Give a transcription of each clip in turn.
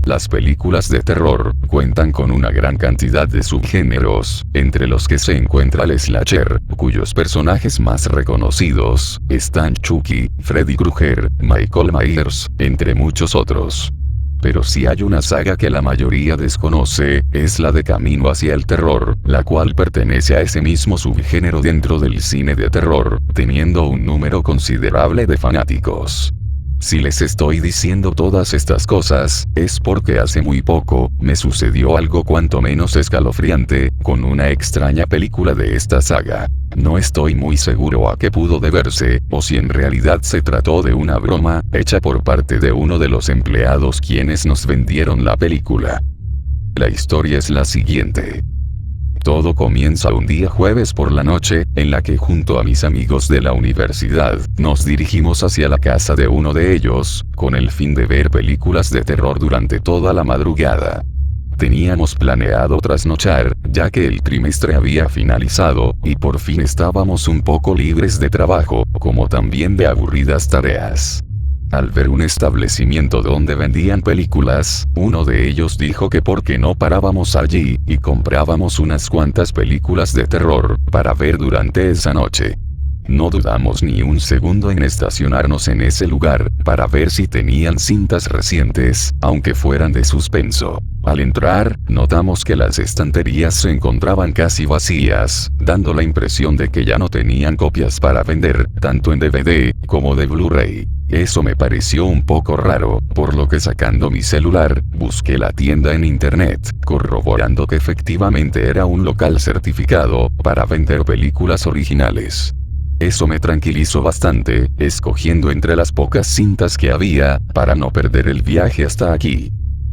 Las películas de terror cuentan con una gran cantidad de subgéneros, entre los que se encuentra el slasher, cuyos personajes más reconocidos están Chucky, Freddy Krueger, Michael Myers, entre muchos otros. Pero si hay una saga que la mayoría desconoce, es la de Camino hacia el terror, la cual pertenece a ese mismo subgénero dentro del cine de terror, teniendo un número considerable de fanáticos. Si les estoy diciendo todas estas cosas, es porque hace muy poco, me sucedió algo cuanto menos escalofriante, con una extraña película de esta saga. No estoy muy seguro a qué pudo deberse, o si en realidad se trató de una broma, hecha por parte de uno de los empleados quienes nos vendieron la película. La historia es la siguiente. Todo comienza un día jueves por la noche, en la que junto a mis amigos de la universidad, nos dirigimos hacia la casa de uno de ellos, con el fin de ver películas de terror durante toda la madrugada. Teníamos planeado trasnochar, ya que el trimestre había finalizado, y por fin estábamos un poco libres de trabajo, como también de aburridas tareas. Al ver un establecimiento donde vendían películas, uno de ellos dijo que por qué no parábamos allí, y comprábamos unas cuantas películas de terror, para ver durante esa noche. No dudamos ni un segundo en estacionarnos en ese lugar, para ver si tenían cintas recientes, aunque fueran de suspenso. Al entrar, notamos que las estanterías se encontraban casi vacías, dando la impresión de que ya no tenían copias para vender, tanto en DVD, como de Blu-ray. Eso me pareció un poco raro, por lo que sacando mi celular, busqué la tienda en internet, corroborando que efectivamente era un local certificado, para vender películas originales. Eso me tranquilizó bastante, escogiendo entre las pocas cintas que había, para no perder el viaje hasta aquí.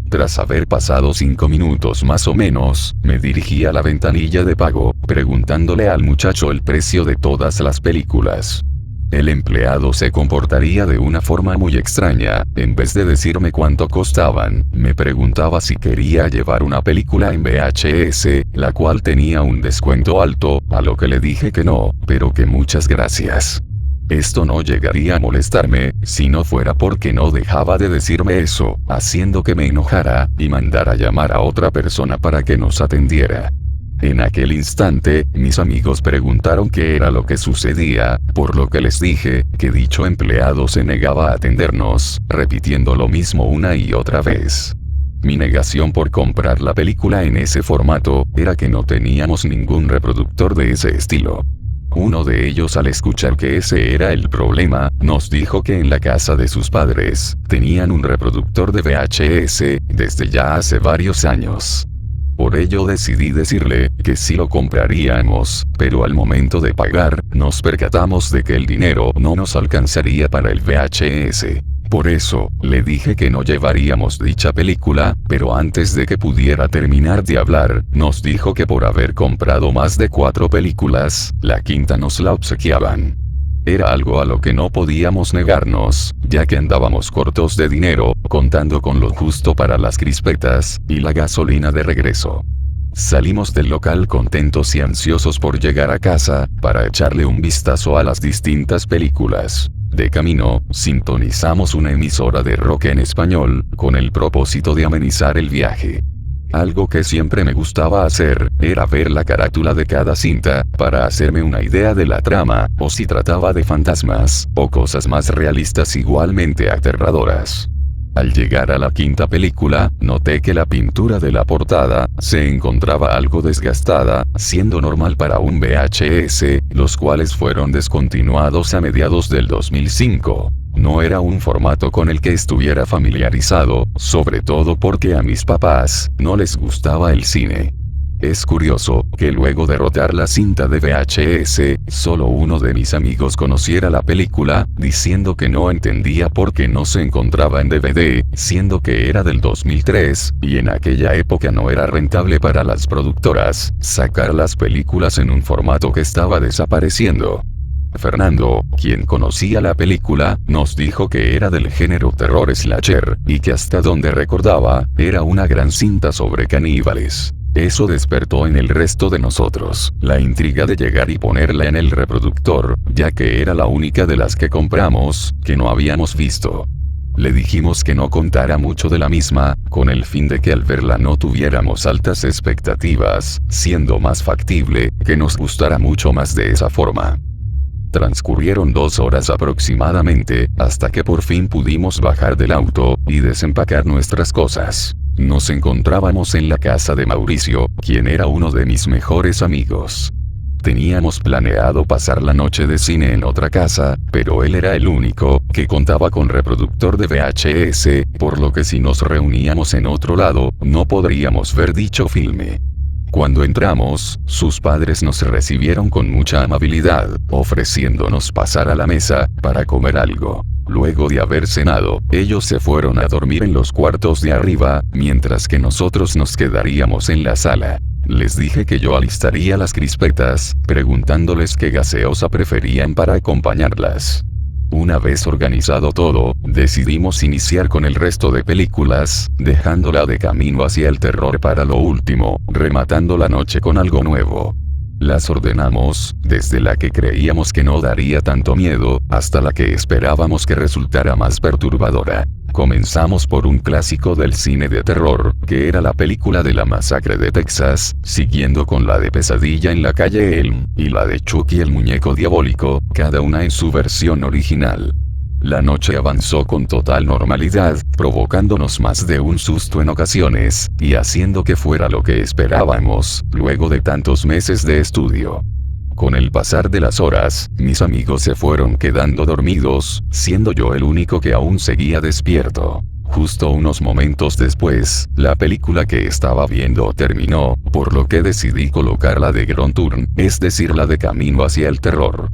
Tras haber pasado 5 minutos más o menos, me dirigí a la ventanilla de pago, preguntándole al muchacho el precio de todas las películas. El empleado se comportaría de una forma muy extraña, en vez de decirme cuánto costaban, me preguntaba si quería llevar una película en VHS, la cual tenía un descuento alto, a lo que le dije que no, pero que muchas gracias. Esto no llegaría a molestarme, si no fuera porque no dejaba de decirme eso, haciendo que me enojara, y mandara llamar a otra persona para que nos atendiera. En aquel instante, mis amigos preguntaron qué era lo que sucedía, por lo que les dije que dicho empleado se negaba a atendernos, repitiendo lo mismo una y otra vez. Mi negación por comprar la película en ese formato, era que no teníamos ningún reproductor de ese estilo. Uno de ellos, al escuchar que ese era el problema, nos dijo que en la casa de sus padres, tenían un reproductor de VHS, desde ya hace varios años. Por ello decidí decirle que sí lo compraríamos, pero al momento de pagar, nos percatamos de que el dinero no nos alcanzaría para el VHS. Por eso, le dije que no llevaríamos dicha película, pero antes de que pudiera terminar de hablar, nos dijo que por haber comprado más de 4 películas, la quinta nos la obsequiaban. Era algo a lo que no podíamos negarnos, ya que andábamos cortos de dinero, contando con lo justo para las crispetas, y la gasolina de regreso. Salimos del local contentos y ansiosos por llegar a casa, para echarle un vistazo a las distintas películas. De camino, sintonizamos una emisora de rock en español, con el propósito de amenizar el viaje. Algo que siempre me gustaba hacer, era ver la carátula de cada cinta, para hacerme una idea de la trama, o si trataba de fantasmas, o cosas más realistas igualmente aterradoras. Al llegar a la quinta película, noté que la pintura de la portada, se encontraba algo desgastada, siendo normal para un VHS, los cuales fueron descontinuados a mediados del 2005. No era un formato con el que estuviera familiarizado, sobre todo porque a mis papás, no les gustaba el cine. Es curioso, que luego de rotar la cinta de VHS, solo uno de mis amigos conociera la película, diciendo que no entendía por qué no se encontraba en DVD, siendo que era del 2003, y en aquella época no era rentable para las productoras, sacar las películas en un formato que estaba desapareciendo. Fernando, quien conocía la película, nos dijo que era del género terror slasher, y que hasta donde recordaba, era una gran cinta sobre caníbales. Eso despertó en el resto de nosotros la intriga de llegar y ponerla en el reproductor, ya que era la única de las que compramos, que no habíamos visto. Le dijimos que no contara mucho de la misma, con el fin de que al verla no tuviéramos altas expectativas, siendo más factible que nos gustara mucho más de esa forma. Transcurrieron 2 horas aproximadamente, hasta que por fin pudimos bajar del auto y desempacar nuestras cosas. Nos encontrábamos en la casa de Mauricio, quien era uno de mis mejores amigos. Teníamos planeado pasar la noche de cine en otra casa, pero él era el único que contaba con reproductor de VHS, por lo que si nos reuníamos en otro lado, no podríamos ver dicho filme. Cuando entramos, sus padres nos recibieron con mucha amabilidad, ofreciéndonos pasar a la mesa para comer algo. Luego de haber cenado, ellos se fueron a dormir en los cuartos de arriba, mientras que nosotros nos quedaríamos en la sala. Les dije que yo alistaría las crispetas, preguntándoles qué gaseosa preferían para acompañarlas. Una vez organizado todo, decidimos iniciar con el resto de películas, dejándola de camino hacia el terror para lo último, rematando la noche con algo nuevo. Las ordenamos, desde la que creíamos que no daría tanto miedo, hasta la que esperábamos que resultara más perturbadora. Comenzamos por un clásico del cine de terror, que era la película de la masacre de Texas, siguiendo con la de Pesadilla en la calle Elm, y la de Chucky el muñeco diabólico, cada una en su versión original. La noche avanzó con total normalidad, provocándonos más de un susto en ocasiones, y haciendo que fuera lo que esperábamos, luego de tantos meses de estudio. Con el pasar de las horas, mis amigos se fueron quedando dormidos, siendo yo el único que aún seguía despierto. Justo unos momentos después, la película que estaba viendo terminó, por lo que decidí colocar la de Grand Turn, es decir, la de Camino hacia el Terror.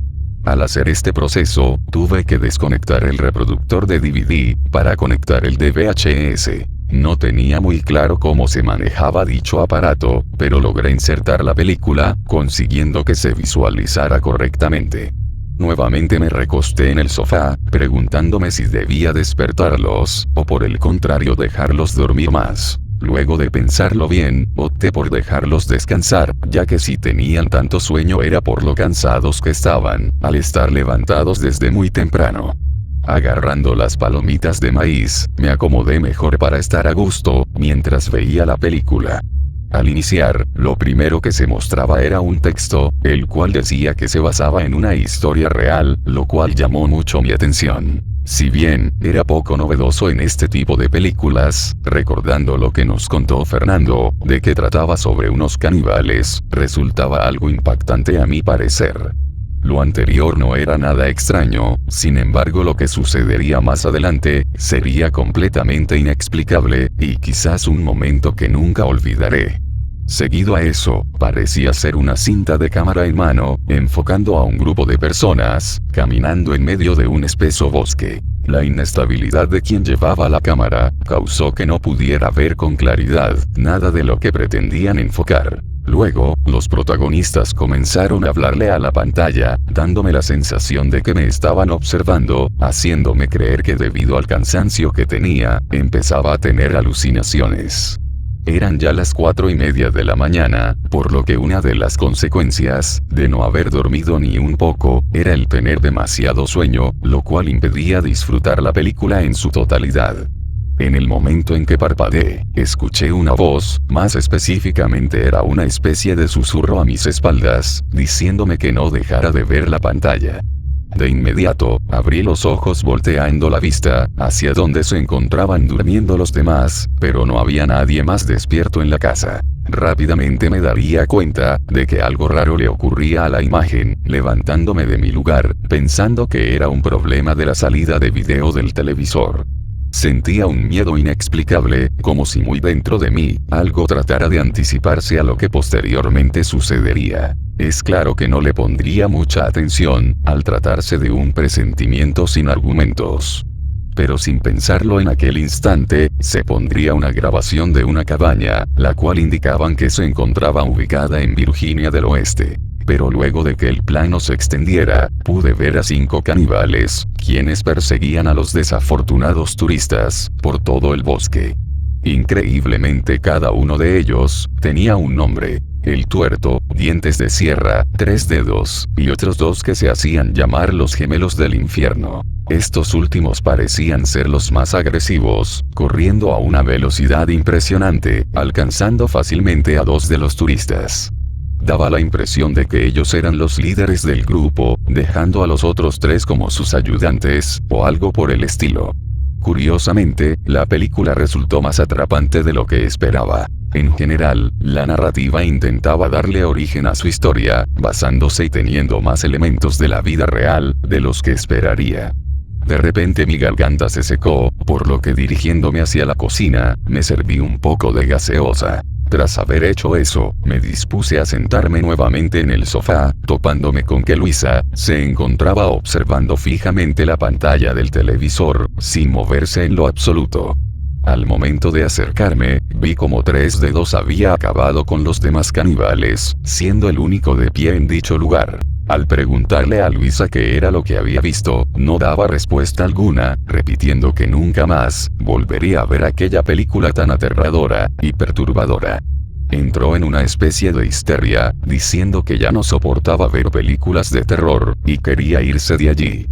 Al hacer este proceso, tuve que desconectar el reproductor de DVD, para conectar el de VHS. No tenía muy claro cómo se manejaba dicho aparato, pero logré insertar la película, consiguiendo que se visualizara correctamente. Nuevamente me recosté en el sofá, preguntándome si debía despertarlos, o por el contrario dejarlos dormir más. Luego de pensarlo bien, opté por dejarlos descansar, ya que si tenían tanto sueño era por lo cansados que estaban, al estar levantados desde muy temprano. Agarrando las palomitas de maíz, me acomodé mejor para estar a gusto, mientras veía la película. Al iniciar, lo primero que se mostraba era un texto, el cual decía que se basaba en una historia real, lo cual llamó mucho mi atención. Si bien, era poco novedoso en este tipo de películas, recordando lo que nos contó Fernando, de que trataba sobre unos caníbales, resultaba algo impactante a mi parecer. Lo anterior no era nada extraño, sin embargo lo que sucedería más adelante, sería completamente inexplicable, y quizás un momento que nunca olvidaré. Seguido a eso, parecía ser una cinta de cámara en mano, enfocando a un grupo de personas, caminando en medio de un espeso bosque. La inestabilidad de quien llevaba la cámara, causó que no pudiera ver con claridad, nada de lo que pretendían enfocar. Luego, los protagonistas comenzaron a hablarle a la pantalla, dándome la sensación de que me estaban observando, haciéndome creer que debido al cansancio que tenía, empezaba a tener alucinaciones. Eran ya las 4:30 de la mañana, por lo que una de las consecuencias, de no haber dormido ni un poco, era el tener demasiado sueño, lo cual impedía disfrutar la película en su totalidad. En el momento en que parpadeé, escuché una voz, más específicamente era una especie de susurro a mis espaldas, diciéndome que no dejara de ver la pantalla. De inmediato, abrí los ojos volteando la vista, hacia donde se encontraban durmiendo los demás, pero no había nadie más despierto en la casa. Rápidamente me daría cuenta, de que algo raro le ocurría a la imagen, levantándome de mi lugar, pensando que era un problema de la salida de video del televisor. Sentía un miedo inexplicable, como si muy dentro de mí, algo tratara de anticiparse a lo que posteriormente sucedería. Es claro que no le pondría mucha atención, al tratarse de un presentimiento sin argumentos. Pero sin pensarlo en aquel instante, se pondría una grabación de una cabaña, la cual indicaban que se encontraba ubicada en Virginia del Oeste. Pero luego de que el plano se extendiera, pude ver a 5 caníbales, quienes perseguían a los desafortunados turistas, por todo el bosque. Increíblemente cada uno de ellos, tenía un nombre. el tuerto, dientes de sierra, tres dedos, y otros dos que se hacían llamar los gemelos del infierno. Estos últimos parecían ser los más agresivos, corriendo a una velocidad impresionante, alcanzando fácilmente a dos de los turistas. Daba la impresión de que ellos eran los líderes del grupo, dejando a los otros tres como sus ayudantes, o algo por el estilo. Curiosamente, la película resultó más atrapante de lo que esperaba. En general, la narrativa intentaba darle origen a su historia, basándose y teniendo más elementos de la vida real, de los que esperaría. De repente mi garganta se secó, por lo que dirigiéndome hacia la cocina, me serví un poco de gaseosa. Tras haber hecho eso, me dispuse a sentarme nuevamente en el sofá, topándome con que Luisa se encontraba observando fijamente la pantalla del televisor, sin moverse en lo absoluto. Al momento de acercarme, vi como tres dedos había acabado con los demás caníbales, siendo el único de pie en dicho lugar. Al preguntarle a Luisa qué era lo que había visto, no daba respuesta alguna, repitiendo que nunca más volvería a ver aquella película tan aterradora y perturbadora. Entró en una especie de histeria, diciendo que ya no soportaba ver películas de terror, y quería irse de allí.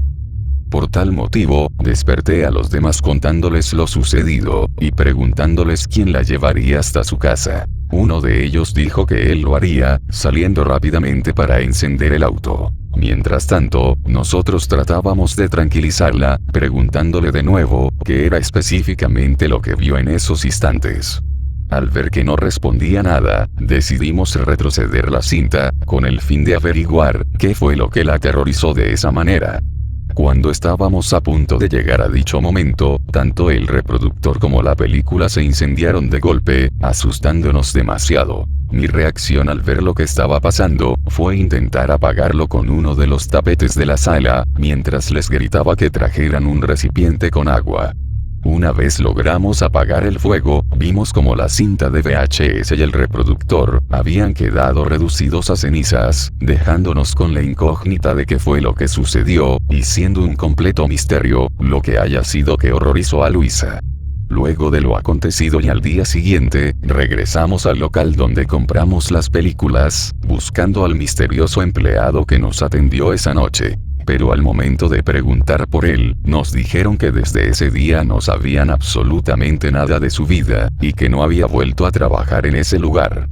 Por tal motivo, desperté a los demás contándoles lo sucedido, y preguntándoles quién la llevaría hasta su casa. Uno de ellos dijo que él lo haría, saliendo rápidamente para encender el auto. Mientras tanto, nosotros tratábamos de tranquilizarla, preguntándole de nuevo, qué era específicamente lo que vio en esos instantes. Al ver que no respondía nada, decidimos retroceder la cinta, con el fin de averiguar qué fue lo que la aterrorizó de esa manera. Cuando estábamos a punto de llegar a dicho momento, tanto el reproductor como la película se incendiaron de golpe, asustándonos demasiado. Mi reacción al ver lo que estaba pasando, fue intentar apagarlo con uno de los tapetes de la sala, mientras les gritaba que trajeran un recipiente con agua. Una vez logramos apagar el fuego, vimos como la cinta de VHS y el reproductor habían quedado reducidos a cenizas, dejándonos con la incógnita de qué fue lo que sucedió, y siendo un completo misterio, lo que haya sido que horrorizó a Luisa. Luego de lo acontecido y al día siguiente, regresamos al local donde compramos las películas, buscando al misterioso empleado que nos atendió esa noche. Pero al momento de preguntar por él, nos dijeron que desde ese día no sabían absolutamente nada de su vida, y que no había vuelto a trabajar en ese lugar.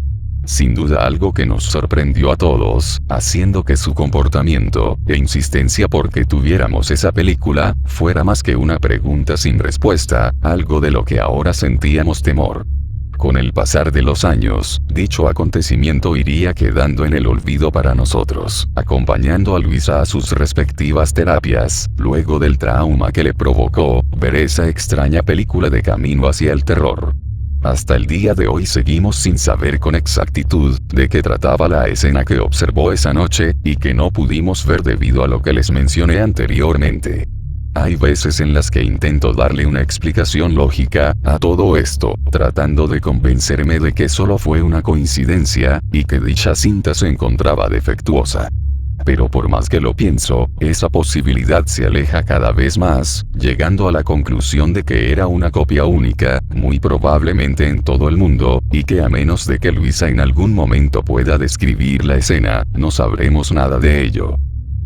Sin duda algo que nos sorprendió a todos, haciendo que su comportamiento e insistencia por que tuviéramos esa película, fuera más que una pregunta sin respuesta, algo de lo que ahora sentíamos temor. Con el pasar de los años, dicho acontecimiento iría quedando en el olvido para nosotros, acompañando a Luisa a sus respectivas terapias, luego del trauma que le provocó ver esa extraña película de camino hacia el terror. Hasta el día de hoy seguimos sin saber con exactitud de qué trataba la escena que observó esa noche, y que no pudimos ver debido a lo que les mencioné anteriormente. Hay veces en las que intento darle una explicación lógica a todo esto, tratando de convencerme de que solo fue una coincidencia, y que dicha cinta se encontraba defectuosa. Pero por más que lo pienso, esa posibilidad se aleja cada vez más, llegando a la conclusión de que era una copia única, muy probablemente en todo el mundo, y que a menos de que Luisa en algún momento pueda describir la escena, no sabremos nada de ello.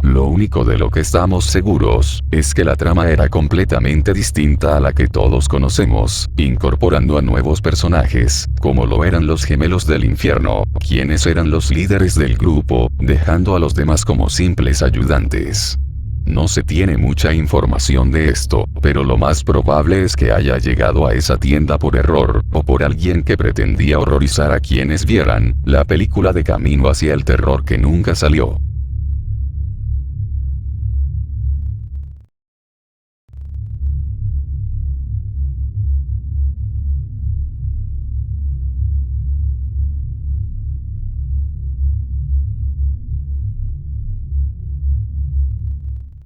Lo único de lo que estamos seguros, es que la trama era completamente distinta a la que todos conocemos, incorporando a nuevos personajes, como lo eran los gemelos del infierno, quienes eran los líderes del grupo, dejando a los demás como simples ayudantes. No se tiene mucha información de esto, pero lo más probable es que haya llegado a esa tienda por error, o por alguien que pretendía horrorizar a quienes vieran la película de Camino hacia el terror que nunca salió.